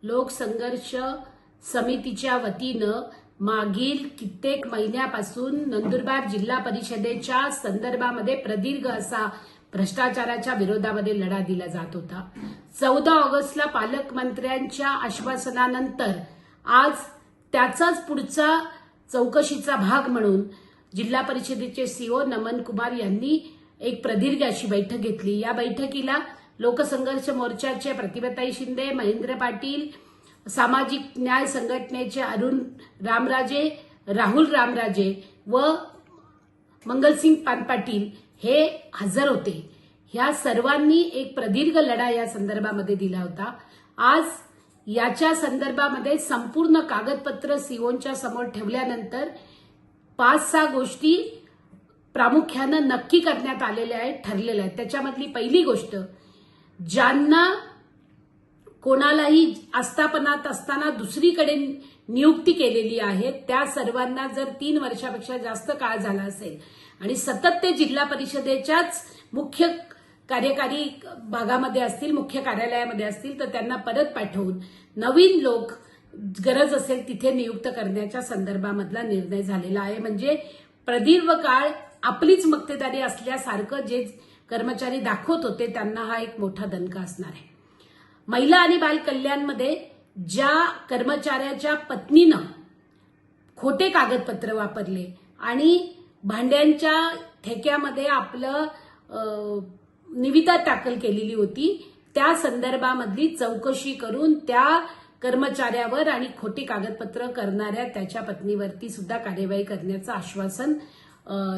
लोकसंघर्ष समितीच्या वतीनं मागील कित्येक महिन्यापासून नंदुरबार जिल्हा परिषदेच्या संदर्भामध्ये प्रदीर्घ असा भ्रष्टाचाराच्या विरोधामध्ये लढा दिला जात होता। 14 ऑगस्टला पालकमंत्र्यांच्या आश्वासनानंतर आज त्याचाच पुढचा चौकशीचा भाग म्हणून जिल्हा परिषदेचे सीओ नमन कुमार यांनी एक प्रदीर्घ अशी बैठक घेतली। या बैठकीला लोकसंघर्ष मोर्चाचे प्रतिभाताई शिंदे, महेंद्र पाटील, सामाजिक न्याय संघटनेचे अरुण रामराजे, राहुल रामराजे व मंगलसिंग पानपाटील हे हजर होते। ह्या सर्वांनी एक प्रदीर्घ लढा या संदर्भामध्ये दिला होता। आज याच्या संदर्भामध्ये संपूर्ण कागदपत्र सीओंच्या समोर ठेवल्यानंतर 5-6 गोष्टी प्रामुख्याने नक्की करण्यात आलेल्या आहेत, ठरलेल्या आहेत। त्याच्यामधली पहिली गोष्ट, ज्यांना कोणालाही आस्थापनात असताना दुसरीकडे नियुक्ती केलेली आहे त्या सर्वांना जर 3 वर्षापेक्षा जास्त काळ झाला असेल आणि सतत ते जिल्हा परिषदेच्याच मुख्य कार्यकारी भागामध्ये असतील, मुख्य कार्यालयामध्ये असतील, तर त्यांना परत पाठवून नवीन लोक गरज असेल तिथे नियुक्त करण्याच्या संदर्भामधला निर्णय झालेला आहे। म्हणजे प्रदीर्घ काळ आपलीच मक्तेदारी असल्यासारखं जे कर्मचारी दाखवत होते त्यांना हा एक मोठा दणका असणार आहे। महिला आणि बाल कल्याणमध्ये ज्या कर्मचाऱ्याच्या पत्नीनं खोटे कागदपत्र वापरले आणि भांड्यांच्या ठेक्यामध्ये आपलं निविदा दाखल केलेली होती, त्या संदर्भामधली चौकशी करून त्या कर्मचाऱ्यावर आणि खोटी कागदपत्र करणाऱ्या त्याच्या पत्नीवरती सुद्धा कार्यवाही करण्याचं आश्वासन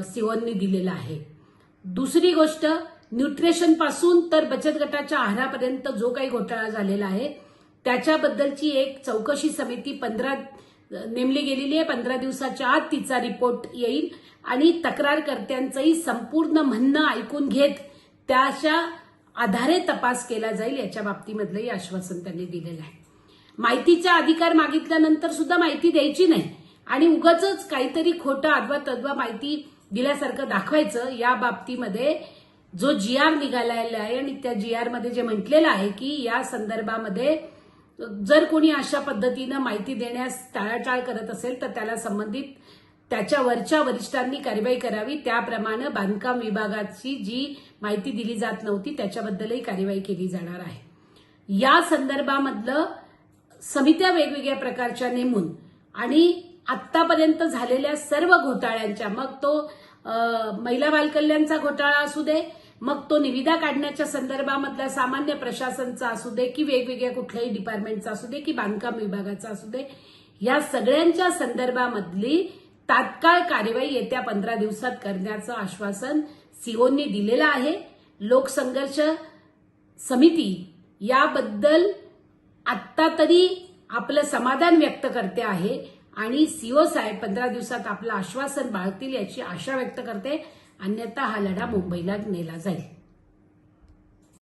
सीओंनी दिलेलं आहे। दुसरी गोष्ट, न्यूट्रिशन पासून तर बचत गटाच्या आहारापर्यंत जो काही घोटाळा झालेला आहे त्याच्याबद्दलची एक चौकशी समिती नेमली गेलेली आहे। 15 दिवसाच्या आत तिचा रिपोर्ट येईल आणि तक्रारकर्त्यांचंही संपूर्ण म्हणणं ऐकून घेत त्याच्या आधारे तपास केला जाईल, याच्या बाबतीमधलंही आश्वासन त्यांनी दिलेलं आहे। माहितीचा अधिकार मागितल्यानंतर सुद्धा माहिती द्यायची नाही आणि उगाचच काहीतरी खोटं अद्वा माहिती दिल्यासारखं दाखवायचं, या बाबतीमध्ये जो GR निघालेला आहे आणि त्या GR मध्ये जे म्हटलेलं आहे की या संदर्भामध्ये जर कोणी अशा पद्धतीनं माहिती देण्यास टाळाटाळ करत असेल तर त्याला संबंधित त्याच्या वरच्या वरिष्ठांनी कार्यवाही करावी। त्याप्रमाणे बांधकाम विभागाची जी माहिती दिली जात नव्हती त्याच्याबद्दलही कार्यवाही केली जाणार आहे। या संदर्भामधलं समित्या वेगवेगळ्या प्रकारच्या नेमून आणि आतापर्यंत झालेल्या सर्व घोटाळ्यांच्या, मग तो महिला बाल कल्याणचा घोटाळा असू दे, मग तो निविदा काढण्याच्या संदर्भामधला सामान्य प्रशासनचा असू दे की वेगवेगळ्या कुठल्याही डिपार्टमेंटचा असू दे की बांधकाम विभागाचा असू दे, या सगळ्यांच्या संदर्भामधली तात्काळ कार्यवाही येत्या 15 दिवसात करण्याचं आश्वासन सीओंनी दिलेलं आहे। लोकसंघर्ष समिती याबद्दल आत्ता तरी आपलं समाधान व्यक्त करते आहे आणि सीओ साहेब 15 दिवसात आपलं आश्वासन बाळगतील याची आशा व्यक्त करते, अन्यथा हा लढा मुंबईला नेला जाईल।